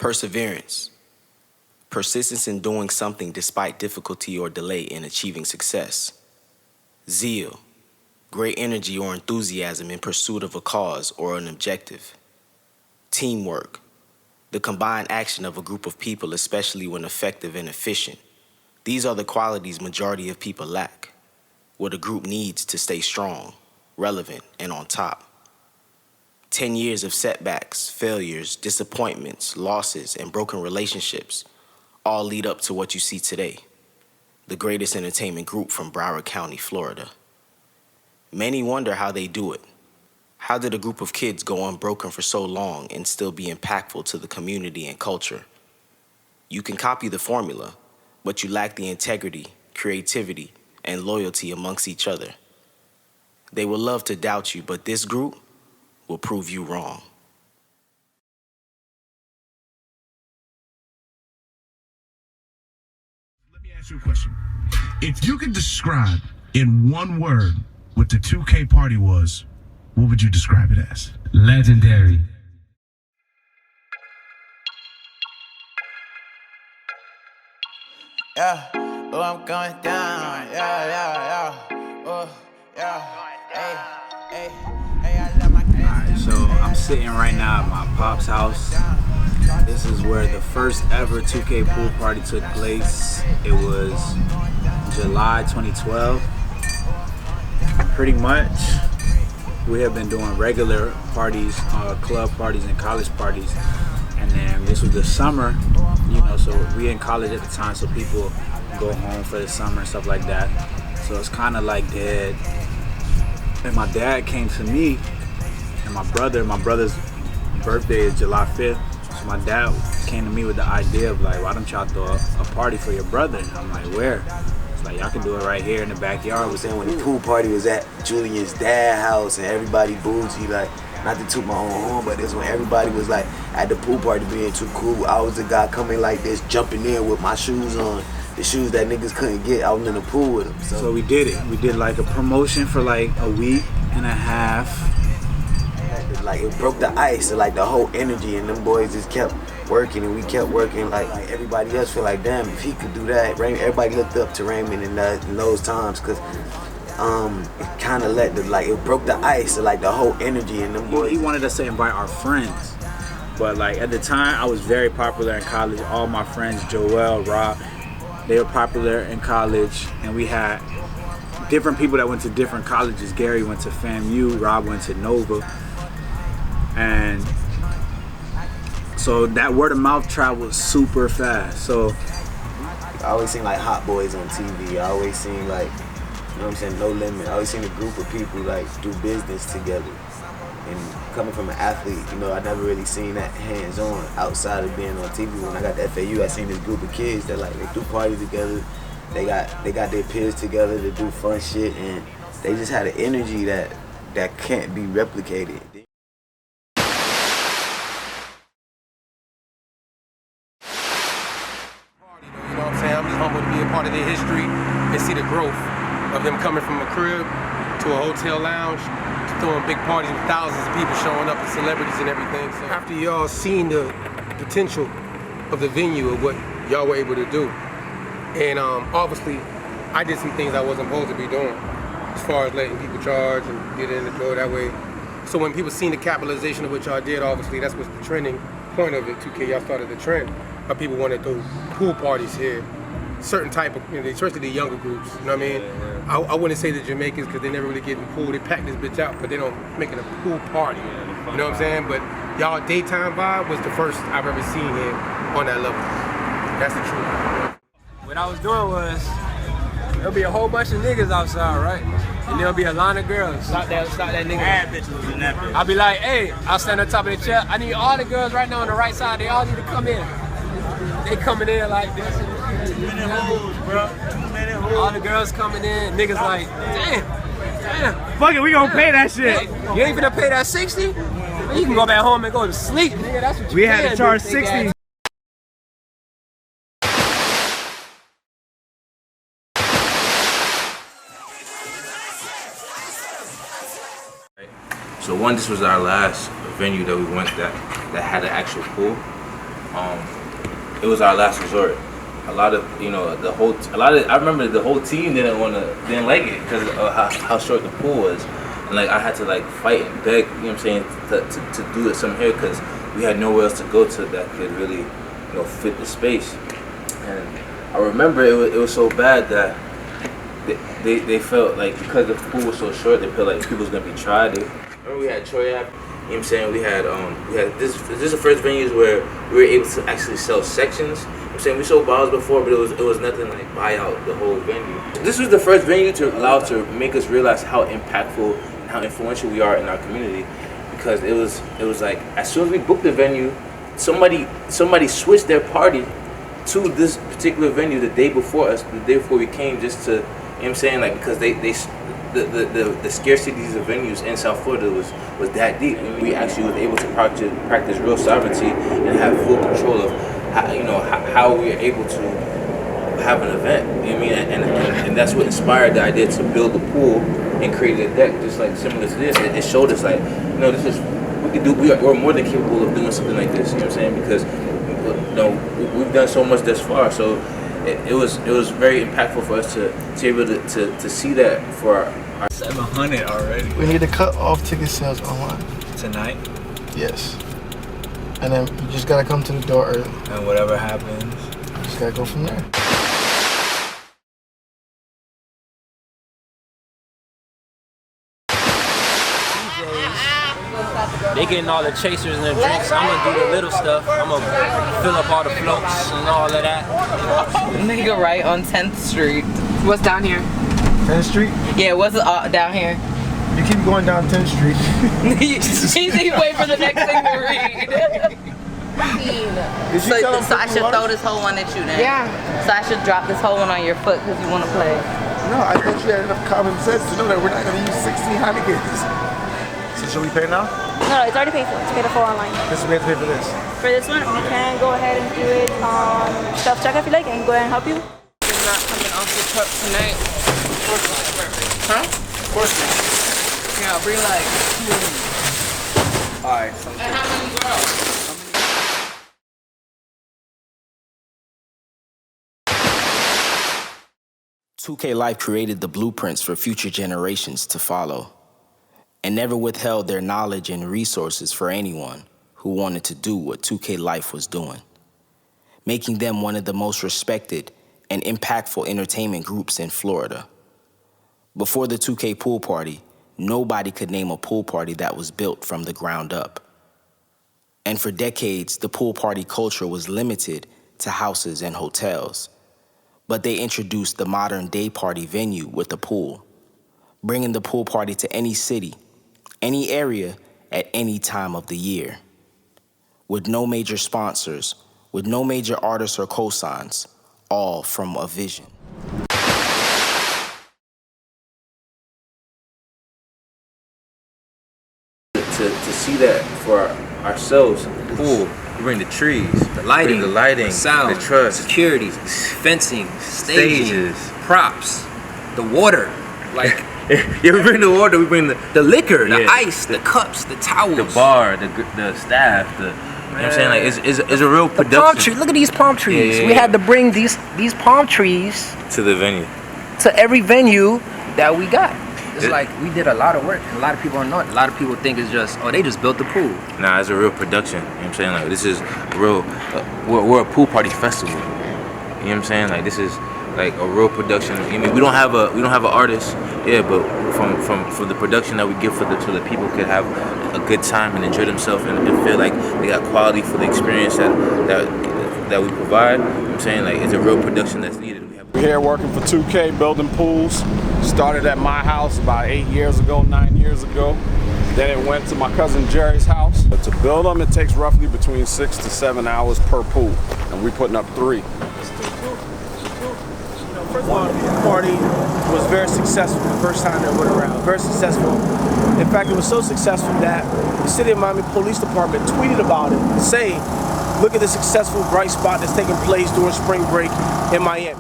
Perseverance. Persistence in doing something despite difficulty or delay in achieving success. Zeal. Great energy or enthusiasm in pursuit of a cause or an objective. Teamwork. The combined action of a group of people, especially when effective and efficient. These are the qualities majority of people lack, what a group needs to stay strong, relevant, and on top. 10 years of setbacks, failures, disappointments, losses, and broken relationships all lead up to what you see today, the greatest entertainment group from Broward County, Florida. Many wonder how they do it. How did a group of kids go unbroken for so long and still be impactful to the community and culture? You can copy the formula, but you lack the integrity, creativity, and loyalty amongst each other. They will love to doubt you, but this group will prove you wrong. Let me ask you a question. If you could describe in one word what the 2K party was, what would you describe it as? Legendary. Yeah, oh, I'm going down. Yeah. Oh, yeah. Hey, I love my Alright, so I'm sitting right now at my pop's house. This is where the first ever 2K pool party took place. It was July 2012. Pretty much, we have been doing regular parties, club parties and college parties. And then this was the summer, you know, so we in college at the time, so people go home for the summer and stuff like that. So it's kind of like dead. And my dad came to me and my brother's birthday is July 5th. So my dad came to me with the idea of like, why don't y'all throw a party for your brother? And I'm like, where? It's like, y'all can do it right here in the backyard. I was saying when the pool party was at Julian's dad's house and everybody bougie, like, not to toot my own horn, but it's when everybody was like at the pool party being too cool. I was the guy coming like this, jumping in with my shoes on, the shoes that niggas couldn't get. I was in the pool with them. So we did it. We did like a promotion for like a week and a half. Like it broke the ice, and like the whole energy, and them boys just kept working, and we kept working. Like everybody else feel like, damn, if he could do that. Everybody looked up to Raymond in those times, cause it kind of it broke the ice, and like the whole energy, and them boys. He wanted us to invite our friends, but like at the time I was very popular in college. All my friends, Joel, Rob, they were popular in college, and we had different people that went to different colleges. Gary went to FAMU, Rob went to Nova. And so that word of mouth traveled super fast. So I always seen like Hot Boys on TV. I always seen like, you know what I'm saying, No Limit. I always seen a group of people like do business together. And coming from an athlete, you know, I never really seen that hands-on outside of being on TV. When I got to FAU, I seen this group of kids that like, they do parties together. They got their peers together to do fun shit, and they just had an energy that can't be replicated. You know what I'm saying? I'm just humbled to be a part of their history and see the growth of them coming from a crib to a hotel lounge to throwing big parties with thousands of people showing up and celebrities and everything. So after y'all seen the potential of the venue of what y'all were able to do, and obviously I did some things I wasn't supposed to be doing as far as letting people charge and get in the door that way. So when people seen the capitalization of what y'all did, obviously that's what's the trending point of it. 2K, y'all started the trend. People want to throw pool parties here, certain type of, you know, especially the younger groups, you know what I mean? Yeah. I wouldn't say the Jamaicans because they never really get in the pool. They pack this bitch out, but they don't make it a pool party, you know what I'm saying? But y'all daytime vibe was the first I've ever seen here on that level. That's the truth. What I was doing was, there'll be a whole bunch of niggas outside, right? And there'll be a line of girls. Stop that nigga. Bad bitches in that bitch. I'll be like, hey, I'll stand on top of the chair. I need all the girls right now on the right side. They all need to come in. They coming in like this. 2 minute hoes, bro. 2 minute hoes. All the girls coming in. Niggas like, damn. Fuck it, we gonna pay that shit. Hey, you ain't gonna pay that 60? You can go back home and go to sleep, nigga. That's what you We can had to charge 60. So this was our last venue that we went that had an actual pool. it was our last resort. A lot of, you know, I remember the whole team didn't like it because of how short the pool was. And like I had to like fight and beg, you know what I'm saying, to do it some here because we had nowhere else to go to that could really, you know, fit the space. And I remember it was so bad that they felt like because the pool was so short, they felt like people was gonna be tried. Remember we had Troy Ave, you know what I'm saying? We had this is the first venues where we were able to actually sell sections. I'm saying we sold bottles before, but it was nothing like buy out the whole venue. This was the first venue to allow us to make us realize how impactful and how influential we are in our community, because it was like as soon as we booked the venue, somebody switched their party to this particular venue the day before we came, just to, you know what I'm saying, like because the scarcities of venues in South Florida was that deep. And we actually was able to practice real sovereignty and have full control of how we are able to have an event. You know what I mean? And that's what inspired the idea to build the pool and create a deck just like similar to this. It showed us like, you know, we're more than capable of doing something like this. You know what I'm saying? Because, you know, we've done so much thus far. So it was very impactful for us to be able to see that for our 700 already. We need to cut off ticket sales online. Tonight? Yes. And then you just gotta come to the door early. And whatever happens, you just gotta go from there. They getting all the chasers and the drinks. I'm gonna do the little stuff. I'm gonna fill up all the floats and all of that. Nigga, right on 10th Street. What's down here? 10th Street? Yeah, what's down here? You keep going down 10th Street. He's waiting for the next thing to read. So I should throw this whole one at you then? Yeah. So I should drop this whole one on your foot because you want to play? No, I thought you had enough common sense to know that we're not going to use 16 Heinekens. So should we pay now? No, it's already paid for. It's paid for online. This we have to pay for this. For this one, we can go ahead and do it on self-checkout if you like. I can go ahead and help you. It's not coming off the truck tonight. Huh? Of course not. Yeah, bring like 2. Alright, and how many girls? 2K Life created the blueprints for future generations to follow, and never withheld their knowledge and resources for anyone who wanted to do what 2K Life was doing, making them one of the most respected and impactful entertainment groups in Florida. Before the 2K Pool Party, nobody could name a pool party that was built from the ground up. And for decades, the pool party culture was limited to houses and hotels. But they introduced the modern day party venue with a pool, bringing the pool party to any city, any area, at any time of the year. With no major sponsors, with no major artists or cosigns, all from a vision. To see that for ourselves, the pool, we bring the trees, the lighting, the sound, the trust, security, fencing, stages, props, the water, like yeah, we bring the water, we bring the liquor, the ice, the cups, the towels, the bar, the staff, you know what I'm saying? Like it's a real production. The palm tree. Look at these palm trees. Yeah. We had to bring these palm trees to the venue, to every venue that we got. It's like we did a lot of work. A lot of people don't know it. A lot of people think it's just, oh, they just built the pool. Nah, it's a real production. You know what I'm saying? Like this is real. We're a pool party festival. You know what I'm saying? Like this is like a real production. I mean, we don't have an artist, yeah, but from the production that we give so that people could have a good time and enjoy themselves and feel like they got quality for the experience that we provide. You know what I'm saying? Like it's a real production that's needed. We're here working for 2K, building pools. Started at my house about 9 years ago. Then it went to my cousin Jerry's house. But to build them, it takes roughly between 6 to 7 hours per pool, and we're putting up 3. First of all, the pool party was very successful the first time that went around. Very successful. In fact, it was so successful that the City of Miami Police Department tweeted about it, saying, look at the successful bright spot that's taking place during spring break in Miami.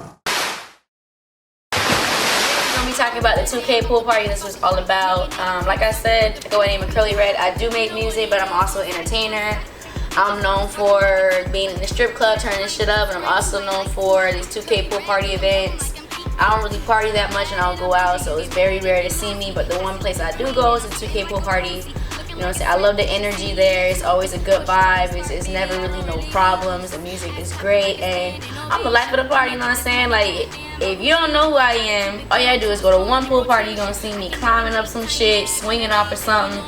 Talking about the 2K Pool Party, this was all about. Like I said, I go by the name of Curly Red. I do make music, but I'm also an entertainer. I'm known for being in the strip club, turning this shit up, and I'm also known for these 2K pool party events. I don't really party that much and I don't go out, so it's very rare to see me, but the one place I do go is the 2K pool party. You know what I'm saying? I love the energy there. It's always a good vibe. It's never really no problems. The music is great, and I'm the life of the party, you know what I'm saying? Like, if you don't know who I am, all you gotta do is go to one pool party, you're gonna see me climbing up some shit, swinging off of something,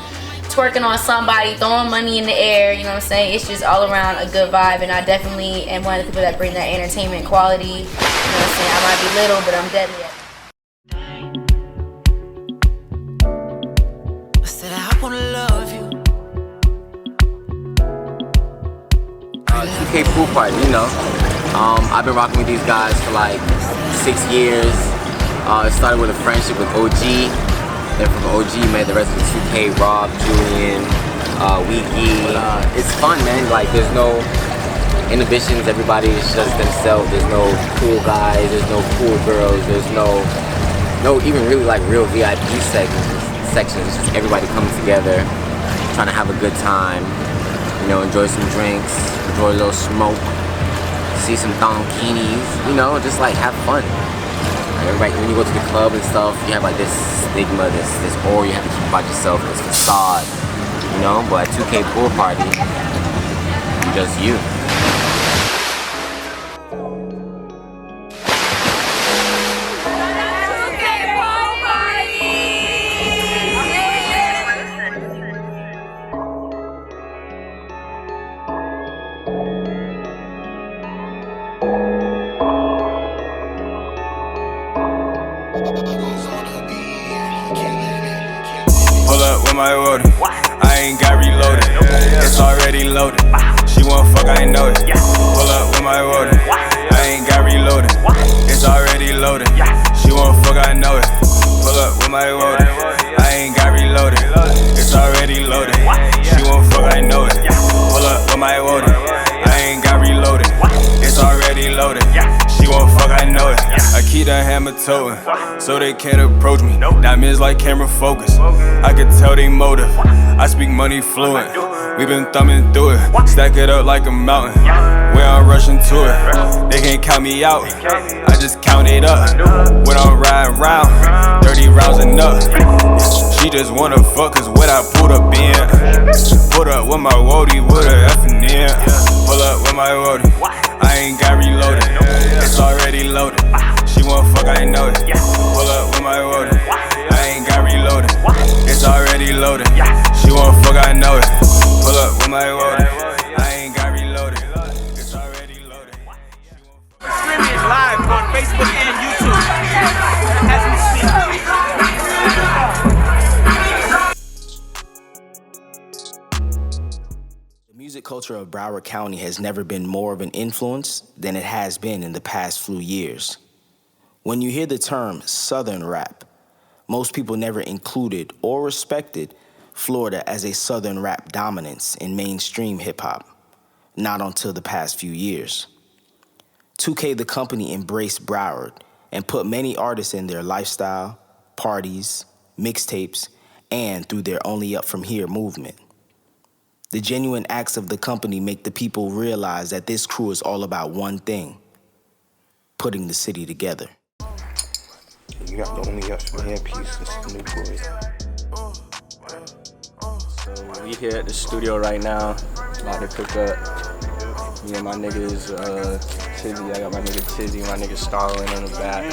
twerking on somebody, throwing money in the air, you know what I'm saying? It's just all around a good vibe, and I definitely am one of the people that bring that entertainment quality. You know what I'm saying? I might be little, but I'm deadly at it. I said I wanna love you. 2K Pool Party, you know. I've been rocking with these guys for like 6 years. It started with a friendship with OG. Then from OG, made the rest of the 2K, Rob, Julian, Wiki. It's fun, man. Like, there's no inhibitions. Everybody is just themselves. There's no cool guys. There's no cool girls. There's no even really like real VIP sections. It's just everybody coming together, trying to have a good time. You know, enjoy some drinks, enjoy a little smoke, see some donkinis. You know, just like have fun. Everybody, when you go to the club and stuff, you have like this stigma, this aura you have to keep about yourself, this facade, you know. But at 2K Pool Party, you're just you. Pull up with my order, I ain't got reloaded, it's already loaded. She want fuck, I ain't know it. Pull up with my order, I ain't got reloaded, it's already loaded. She want fuck, I know it. Pull up with my order, I ain't got reloaded, it's already loaded. She want fuck, I know it. Pull up with my order, I ain't got reloaded, it's already loaded. She want fuck, I know it. I keep that hammer towing, so they can't approach me. Diamonds like camera focus, I can tell they motive. I speak money fluent, we been thumbing through it. Stack it up like a mountain, where I'm rushing to it. They can't count me out, I just count it up. When I'm riding round, 30 rounds and up. She just wanna fuck cause what I pulled up in. Put up with my woody with a F and N. Pull up with my woody, I ain't got reloaded, it's already loaded. She want fuck, I know it. Pull up with my woody, I ain't got reloaded, it's already loaded. She want fuck, I know it. Pull up with my woody, I ain't got reloaded, it's already loaded. Streaming it live on Facebook and YouTube as we speak. The music culture of Broward County has never been more of an influence than it has been in the past few years. When you hear the term Southern rap, most people never included or respected Florida as a Southern rap dominance in mainstream hip-hop, not until the past few years. 2K, the company, embraced Broward and put many artists in their lifestyle, parties, mixtapes, and through their Only Up From Here movement. The genuine acts of the company make the people realize that this crew is all about one thing: putting the city together. You got the Only Up From Here piece, this is the new boy. So we here at the studio right now, about to cook up. Me and my niggas, Tizzy, I got my nigga Tizzy, my nigga Starlin in the back.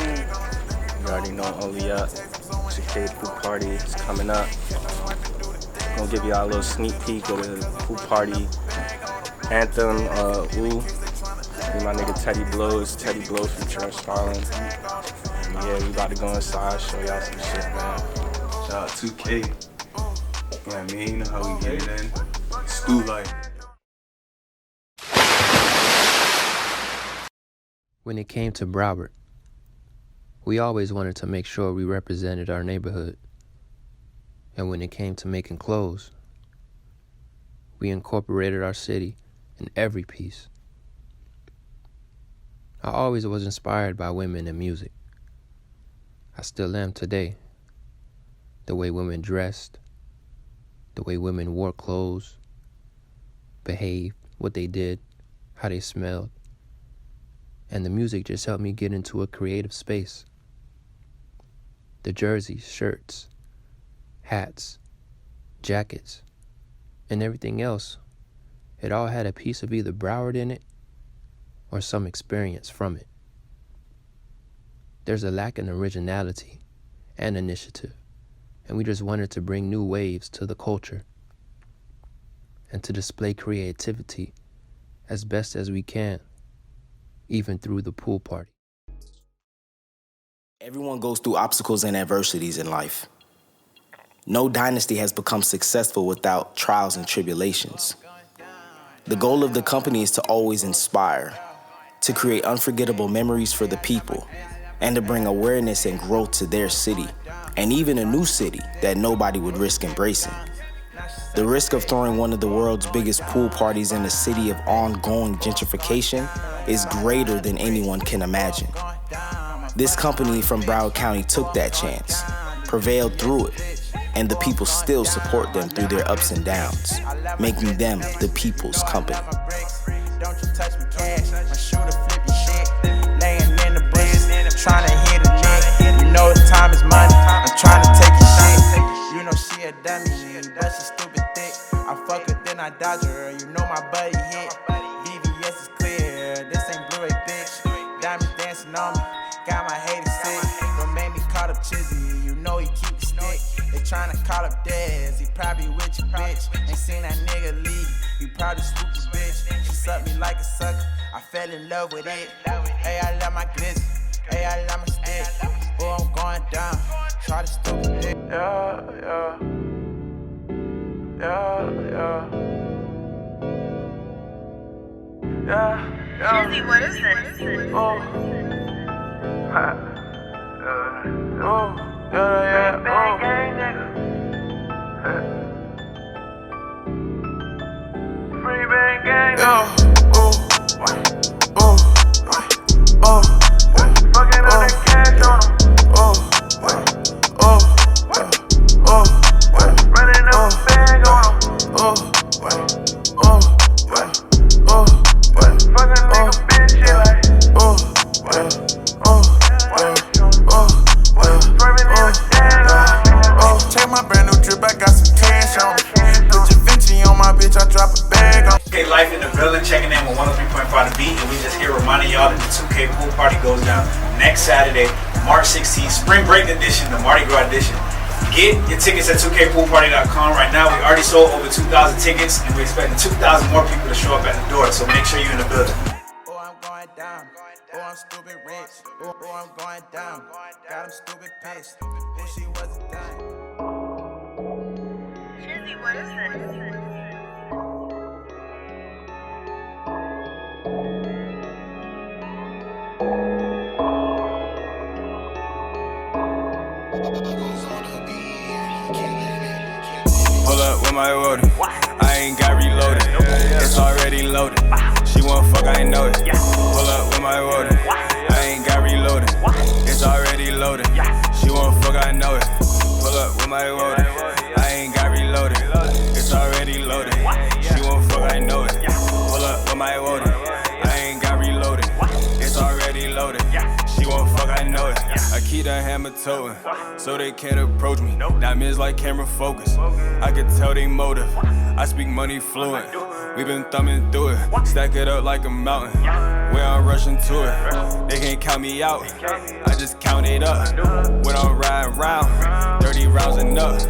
You already know Only Up. 2K Pool Party is coming up. Gonna give y'all a little sneak peek of the pool party anthem, Ooh. Me, my nigga Teddy Blows featuring Starlin. Yeah, we about to go inside, show y'all some shit, man. Shout out 2K. You know what I mean? You know how we get it in. School life. When it came to Broward, we always wanted to make sure we represented our neighborhood. And when it came to making clothes, we incorporated our city in every piece. I always was inspired by women and music. I still am today. The way women dressed, the way women wore clothes, behaved, what they did, how they smelled. And the music just helped me get into a creative space. The jerseys, shirts, hats, jackets, and everything else, it all had a piece of either Broward in it or some experience from it. There's a lack in originality and initiative, and we just wanted to bring new waves to the culture and to display creativity as best as we can, even through the pool party. Everyone goes through obstacles and adversities in life. No dynasty has become successful without trials and tribulations. The goal of the company is to always inspire, to create unforgettable memories for the people, and to bring awareness and growth to their city, and even a new city that nobody would risk embracing. The risk of throwing one of the world's biggest pool parties in a city of ongoing gentrification is greater than anyone can imagine. This company from Broward County took that chance, prevailed through it, and the people still support them through their ups and downs, making them the people's company. Don't you touch me cash, my shooter flip your shit. Laying in the bushes, trying to hit a neck. You know the time is money, I'm trying to take your shit. You know she a dummy, but she stupid thick. I fuck her, then I dodge her, you know my buddy hit. VVS is clear, this ain't Blu-ray bitch. Diamonds dancing on me, got my haters sick. Don't make me caught up Chizzy, you know he keep the stick. They tryna call up Dez, he probably with your bitch. Ain't seen that nigga leave, he probably swooped your bitch. She sucked me like a sucker, I fell in love with it. Hey, I love my glizzy, hey, I love my stick. Oh, I'm going down, try to stupid dick. Yeah. Chizzy, what is this? Free bang gang. Fucking on that cash on them. Running up a bag on them. Fucking nigga bitch shit like. Swerving in the stand on. Check my brand new drip, I got some cash on me. Put your Vinci on my bitch, I drop a bag on. Okay, Life in the building, checking in with 103.5 The Beat, and we just here reminding y'all that the 2K Pool Party goes down next Saturday, March 16th, Spring Break Edition, the Mardi Gras Edition. Get your tickets at 2KPoolParty.com. Right now, we already sold over 2,000 tickets, and we're expecting 2,000 more people to show up at the door, so make sure you're in the building. Oh, I'm going down. Oh, I'm stupid rich. Oh, I'm going down. Got him stupid pissed. Oh, she wasn't done. Chizzy, what is this? Pull up with my order. I ain't got reloaded. It's already loaded. She want fuck, I ain't know it. Pull up with my order. I ain't got reloaded. It's already loaded. She want fuck, I know it. Pull up with my order. I ain't got reloaded. It's already loaded. She want fuck, I know it. Pull up with my order. I ain't got reloaded. It's already loaded. She want fuck, I know it. I keep the hammer towing, so they can't approach me. Diamonds like camera focus, I can tell they motive. I speak money fluent, we been thumbing through it. Stack it up like a mountain, where I'm rushing to it. They can't count me out, I just count it up. When I'm riding round, 30 rounds and up.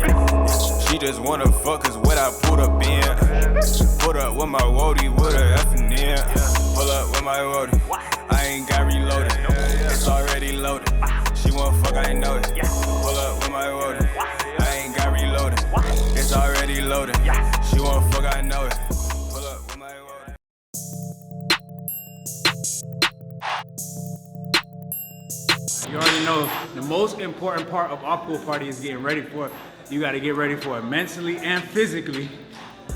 She just wanna fuck cause what I pulled up in. Put up with my woody with a F and N. Pull up with my woody, I ain't got reloaded. It's already loaded. She want fuck, I know it. Pull up with my order. I ain't got reloaded. It's already loaded. She want fuck, I know it. Pull up with my order. You already know the most important part of our pool party is getting ready for it. You got to get ready for it mentally and physically.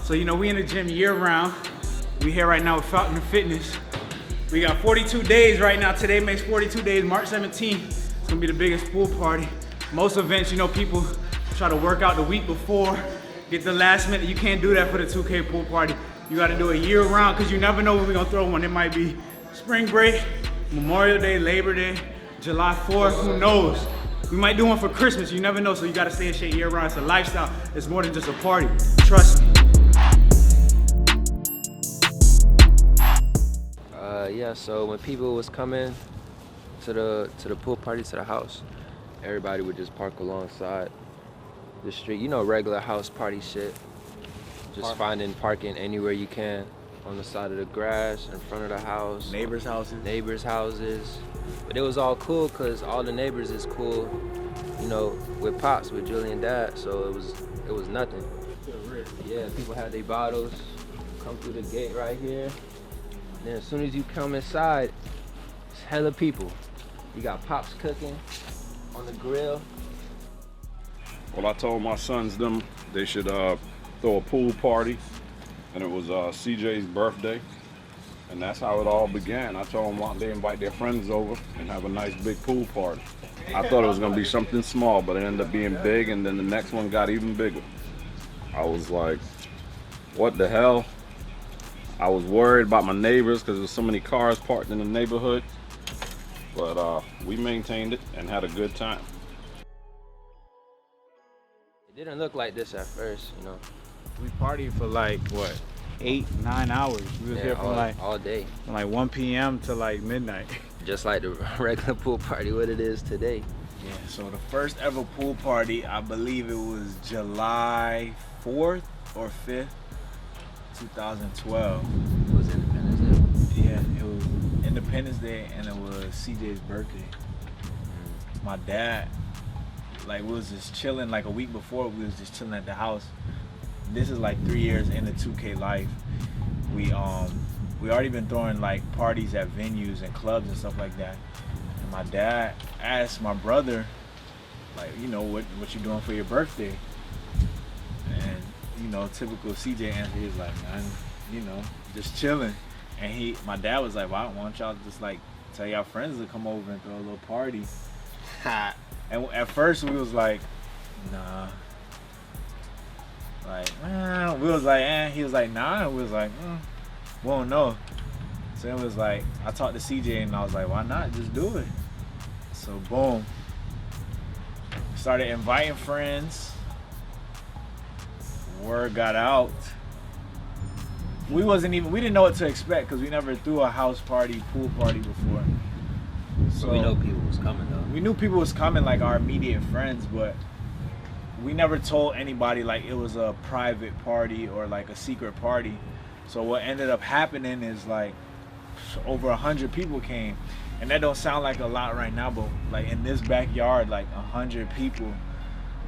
So you know we in the gym year round. We here right now with Fountain of Fitness. We got 42 days right now. Today makes 42 days, March 17th. It's gonna be the biggest pool party. Most events, you know, people try to work out the week before, get the last minute. You can't do that for the 2K Pool Party. You gotta do it year round because you never know when we're gonna throw one. It might be spring break, Memorial Day, Labor Day, July 4th, who knows? We might do one for Christmas, you never know, so you gotta stay in shape year round. It's a lifestyle, it's more than just a party, trust me. Yeah, so when people was coming to the pool party, to the house, everybody would just park alongside the street. You know, regular house party shit. Just finding parking anywhere you can, on the side of the grass, in front of the house. Neighbors' houses. Neighbors' houses. But it was all cool because all the neighbors is cool, you know, with Pops, with Julian Dad, so it was nothing. Yeah, people had their bottles, come through the gate right here. Then as soon as you come inside, it's hella people. You got Pops cooking on the grill. Well, I told my sons them they should throw a pool party, and it was CJ's birthday, and that's how it all began. I told them why don't they invite their friends over and have a nice big pool party. I thought it was gonna be something small, but it ended up being big, and then the next one got even bigger. I was like, what the hell? I was worried about my neighbors because there's so many cars parked in the neighborhood, but we maintained it and had a good time. It didn't look like this at first, you know. We partied for like, what, 8, 9 hours. We was here from all day. From like 1 p.m. to like midnight. Just like the regular pool party, what it is today. Yeah, so the first ever pool party, I believe it was July 4th or 5th, 2012. It was Independence Day. Yeah, it was Independence Day, and it was CJ's birthday. My dad, like, we was just chilling, like a week before, we was just chilling at the house. This is like 3 years into 2K life. We already been throwing like parties at venues and clubs and stuff like that. And my dad asked my brother, like, you know, what you doing for your birthday? And, you know, typical CJ answer, he was like, man, you know, just chilling. And my dad was like, well, why don't y'all just like tell y'all friends to come over and throw a little party? And at first we was like, nah. Like, we was like, he was like, nah. And we was like, we don't know. So it was like, I talked to CJ and I was like, why not? Just do it. So boom. Started inviting friends. Word got out. We didn't know what to expect because we never threw a house party, pool party before. So we know people was coming though. We knew people was coming, like our immediate friends, but we never told anybody like it was a private party or like a secret party. So what ended up happening is like over 100 people came, and that don't sound like a lot right now, but like in this backyard, like 100 people,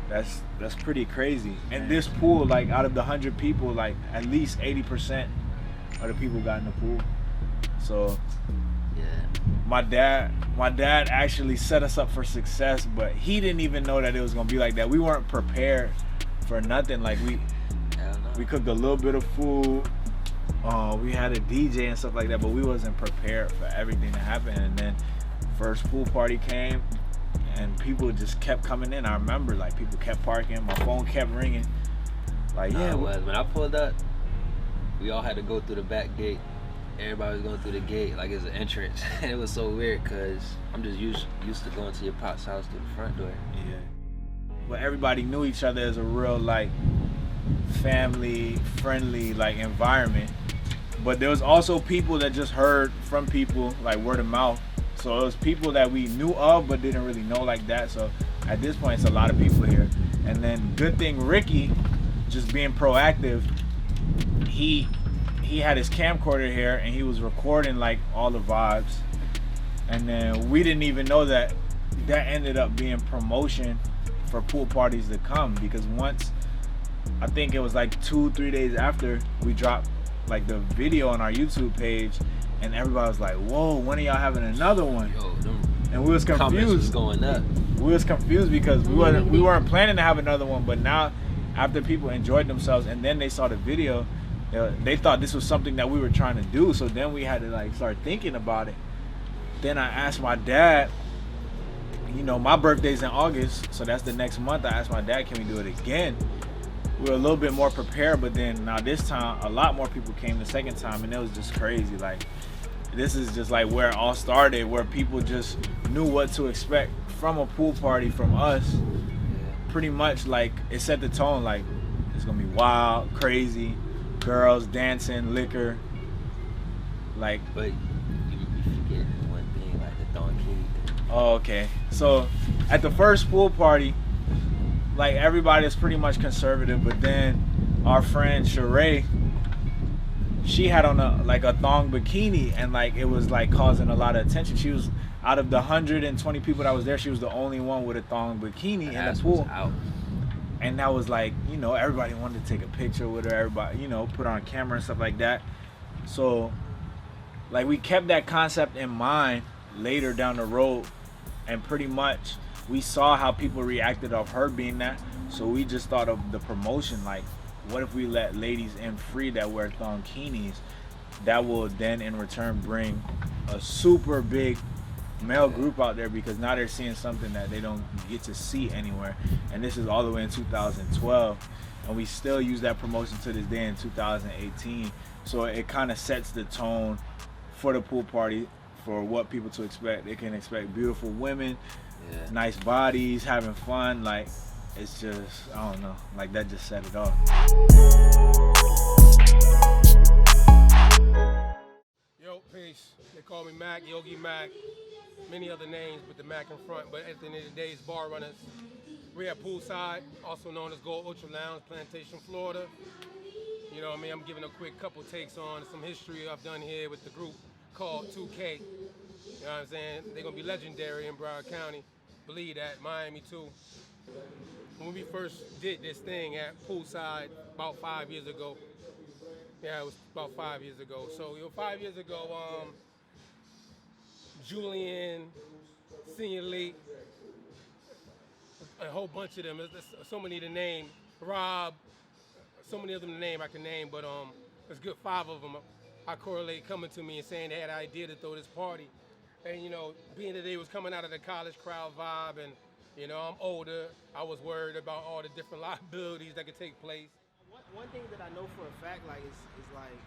that's pretty crazy. And this pool, like out of the 100 people, like at least 80% of the people got in the pool. So yeah, my dad actually set us up for success, but he didn't even know that it was gonna be like that. We weren't prepared for nothing. Like we cooked a little bit of food. We had a DJ and stuff like that, but we wasn't prepared for everything that happened. And then first pool party came, and people just kept coming in. I remember, like, people kept parking. My phone kept ringing. Like, yeah. When I pulled up, we all had to go through the back gate. Everybody was going through the gate like it's an entrance. And it was so weird because I'm just used to going to your pop's house through the front door. Yeah. But everybody knew each other as a real, like, family-friendly, like, environment. But there was also people that just heard from people, like word of mouth. So it was people that we knew of but didn't really know like that. So at this point, it's a lot of people here. And then good thing Ricky, just being proactive, he had his camcorder here and he was recording like all the vibes. And then we didn't even know that ended up being promotion for pool parties to come, because once, I think it was like 2-3 days after we dropped like the video on our YouTube page, and everybody was like, whoa, when are y'all having another one? Yo, and we was confused. Was going up. We was confused because we weren't planning to have another one, but now after people enjoyed themselves and then they saw the video, they thought this was something that we were trying to do. So then we had to like start thinking about it. Then I asked my dad, you know, my birthday's in August, so that's the next month. I asked my dad, can we do it again? we were a little bit more prepared, but then now this time a lot more people came the second time, and it was just crazy. Like, this is just like where it all started, where people just knew what to expect from a pool party from us. Pretty much, like, it set the tone. Like, it's gonna be wild, crazy, girls dancing, liquor. Like, but you forget one thing, like the donkey thing. Oh, okay. So at the first pool party, like, everybody is pretty much conservative, but then our friend Sheree, she had on a thong bikini, and like it was like causing a lot of attention. She was, out of the 120 people that was there, she was the only one with a thong bikini in the pool. And that was like, you know, everybody wanted to take a picture with her, everybody, you know, put on camera and stuff like that. So like, we kept that concept in mind later down the road, and pretty much we saw how people reacted of her being that. So we just thought of the promotion, like, what if we let ladies in free that wear thonginis? That will then in return bring a super big male group out there, because now they're seeing something that they don't get to see anywhere. And this is all the way in 2012, and we still use that promotion to this day in 2018. So it kind of sets the tone for the pool party, for what people to expect. They can expect beautiful women, nice bodies, having fun. Like, it's just, I don't know, like, that just set it off. Yo, peace. They call me Mac, Yogi Mac, many other names with the Mac in front, but at the end of the day, it's bar runners. We're at Poolside, also known as Gold Ultra Lounge, Plantation, Florida. You know what I mean? I'm giving a quick couple takes on some history I've done here with the group called 2K. You know what I'm saying? They're gonna be legendary in Broward County. Believe that, Miami too. When we first did this thing at Poolside about 5 years ago, yeah, it was about 5 years ago. So, 5 years ago, Julian, Senior Lee, a whole bunch of them. There's so many to name. Rob, so many of them to name I can name, but there's good 5 of them I correlate coming to me and saying they had an idea to throw this party. And, you know, being that they was coming out of the college crowd vibe, and, you know, I'm older, I was worried about all the different liabilities that could take place. One thing that I know for a fact, like, is like,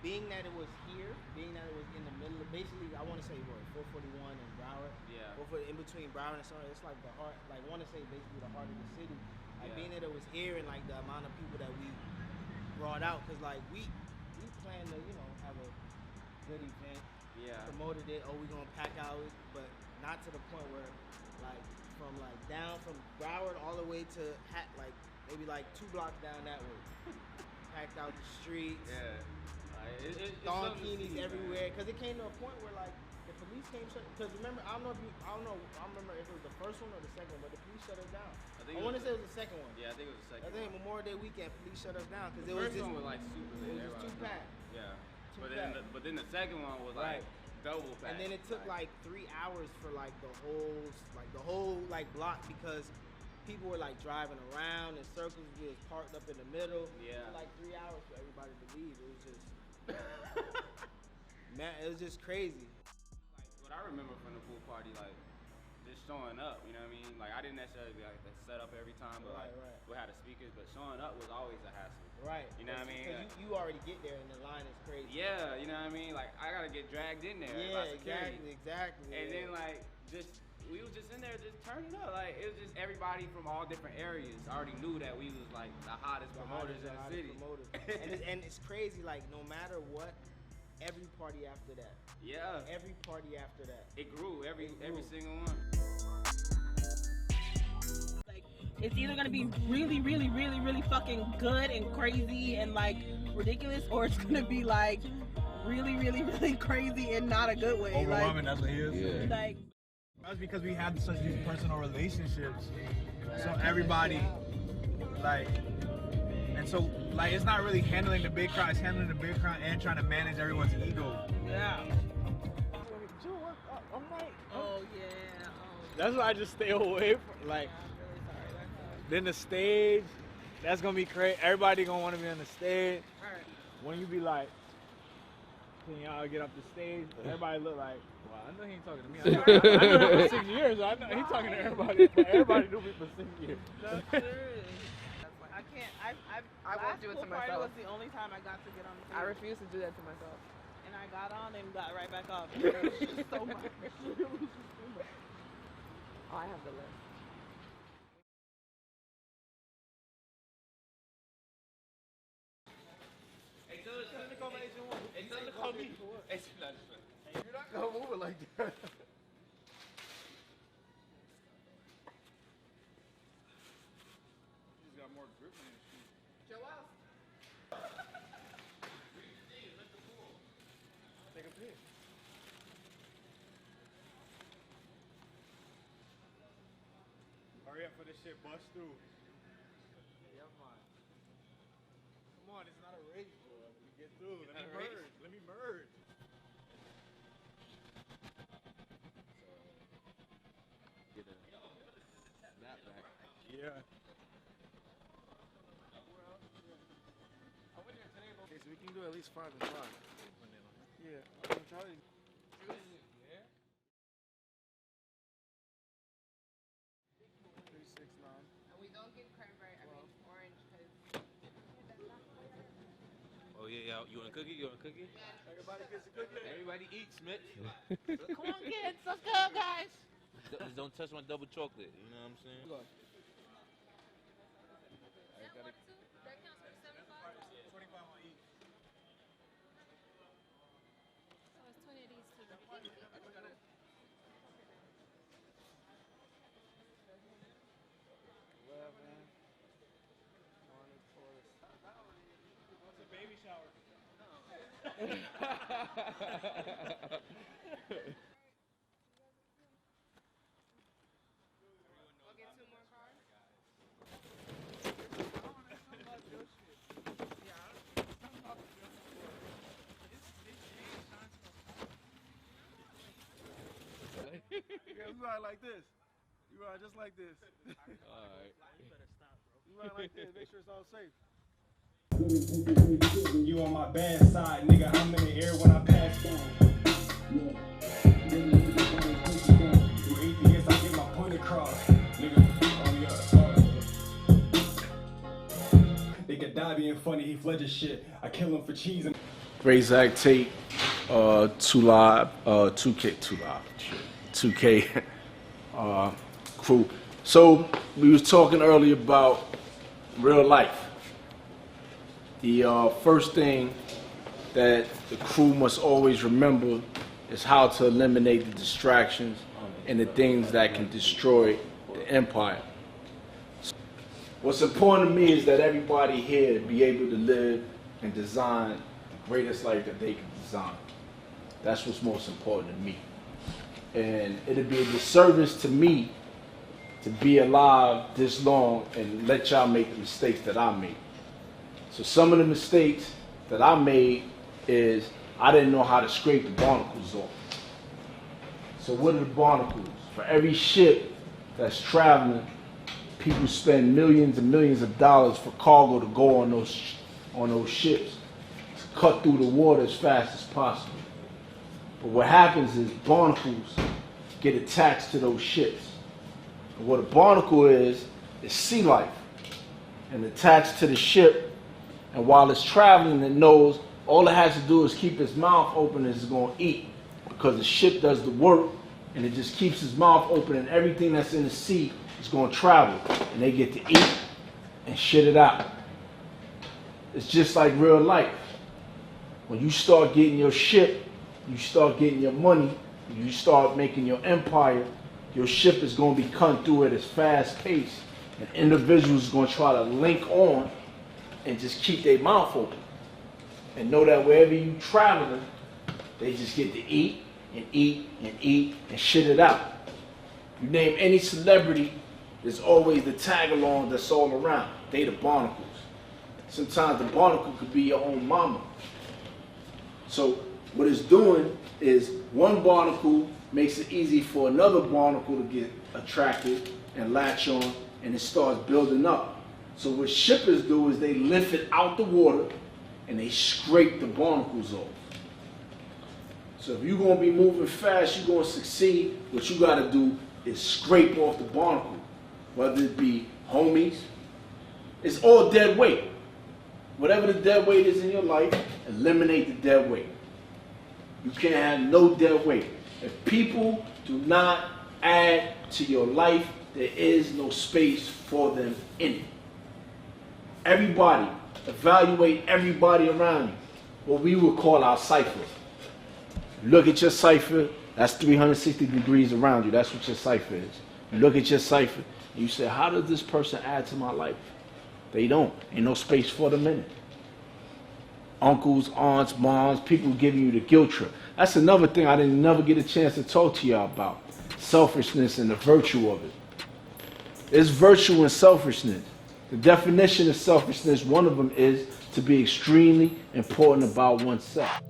being that it was here, being that it was in the middle of, basically, I want to say, what, 441 and Broward? Yeah. In between Broward and Sonora, it's like the heart, like, I want to say basically the heart of the city. Like, being that it was here, and, like, the amount of people that we brought out, because, like, we planned to, you know, have a good event. Promoted it, we're going to pack out, but not to the point where, like, from, like, down from Broward all the way to, like, maybe, like, 2 blocks down that way. Packed out the streets. Donkeys everywhere, because it came to a point where, like, the police came shut. Because remember, I don't remember if it was the first one or the second one, but the police shut us down. I want to say it was the second one. Yeah, I think it was the second. I think Memorial Day weekend, police shut us down because it the was first just one was like super lit. It was just 2 pack. Yeah, but then the second one was like double pack. And then it took like 3 hours for like the whole block, because people were like driving around in circles. We was parked up in the middle. Yeah. It took like 3 hours for everybody to leave. It was just man, it was just crazy. Like, what I remember from the pool party, like, just showing up, you know what I mean? Like, I didn't necessarily be like set up every time, but we had the speakers, but showing up was always a hassle. Right. You know what I mean? Because you already get there and the line is crazy. Yeah, you know what I mean? Like, I gotta get dragged in there. Yeah, exactly. And then, like, we was just in there just turning up. Like, it was just everybody from all different areas already knew that we was like the hottest promoters in the city. and it's crazy, like, no matter what, every party after that. Yeah. Every party after that. It grew, every single one. Like, it's either gonna be really, really, really, really fucking good and crazy and like ridiculous, or it's gonna be like really, really, really crazy and not a good way. Overwhelming, that's what he is. Yeah. Like, that's because we had such these personal relationships. So everybody, like, and so, like, it's not really handling the big crowd, it's handling the big crowd and trying to manage everyone's ego. Yeah. I'm like, oh yeah. That's why I just stay away from, like, then the stage, that's gonna be crazy. Everybody gonna wanna be on the stage. Right. When you be like, can y'all get up the stage? Everybody look like, well, I know he ain't talking to me. I know him for 6 years. I know he talking to everybody. Everybody knew me for 6 years. That's true. I I won't do it to Pool party myself. was the only time I got to get on the table. I refuse to do that to myself. And I got on and got right back off. It was just so much. It was just too much. Oh, I have the list. You're not gonna move it like that. He's got more grip on his shoe. Joel. Take a pic. Hurry up for this shit bust through. Yeah, man. Come on, it's not a race, bro. Let me get through. Let me merge. Let me merge. Get a snapback. Yeah. Okay, so we can do at least 5 and 5. Yeah, I'm trying. Yeah. 3, 6, 9. And we don't get cranberry, I mean orange, because... Oh yeah, you want a cookie? You want a cookie? Everybody gets a cookie. Everybody eats, Mitch. Come on, kids. Let's go, guys. Just don't touch my double chocolate. You know what I'm saying? That counts for 75? 25 on each. So it's 20 of these two. What's a baby shower? I'll get 2 more cards. Yeah, you ride like this. You ride just like this. Alright. You ride like this. Make sure it's all safe. You on my bad side, nigga. I'm in the air when I pass down. You atheist, I get my point across, nigga. Oh yeah. They could die being funny. He fled his shit. I kill him for cheese and. Great Zach Tate, 2K crew. So we was talking earlier about real life. The first thing that the crew must always remember is how to eliminate the distractions and the things that can destroy the empire. What's important to me is that everybody here be able to live and design the greatest life that they can design. That's what's most important to me. And it'd be a disservice to me to be alive this long and let y'all make the mistakes that I made. So some of the mistakes that I made is I didn't know how to scrape the barnacles off. So what are the barnacles? For every ship that's traveling, people spend millions and millions of dollars for cargo to go on those ships to cut through the water as fast as possible. But what happens is barnacles get attached to those ships. And what a barnacle is sea life. And attached to the ship, and while it's traveling, it knows all it has to do is keep its mouth open and it's going to eat. Because the ship does the work, and it just keeps its mouth open, and everything that's in the sea is going to travel. And they get to eat and shit it out. It's just like real life. When you start getting your ship, you start getting your money, you start making your empire, your ship is going to be cutting through at its fast pace. And individuals are going to try to link on and just keep their mouth open. And know that wherever you traveling, they just get to eat and eat and eat and shit it out. You name any celebrity, there's always the tag along that's all around. They the barnacles. Sometimes the barnacle could be your own mama. So what it's doing is one barnacle makes it easy for another barnacle to get attracted and latch on, and it starts building up. So what shippers do is they lift it out the water and they scrape the barnacles off. So if you're going to be moving fast, you're going to succeed, what you got to do is scrape off the barnacle. Whether it be homies, It's all dead weight. Whatever the dead weight is in your life, eliminate the dead weight. You can't have no dead weight. If people do not add to your life, there is no space for them in it. Everybody, evaluate everybody around you. What we would call our cipher. Look at your cipher, that's 360 degrees around you. That's what your cipher is. You look at your cipher, and you say, how does this person add to my life? They don't. Ain't no space for them in it. Uncles, aunts, moms, people giving you the guilt trip. That's another thing I didn't never get a chance to talk to y'all about. Selfishness and the virtue of it. There's virtue in selfishness. The definition of selfishness, one of them is to be extremely important about oneself.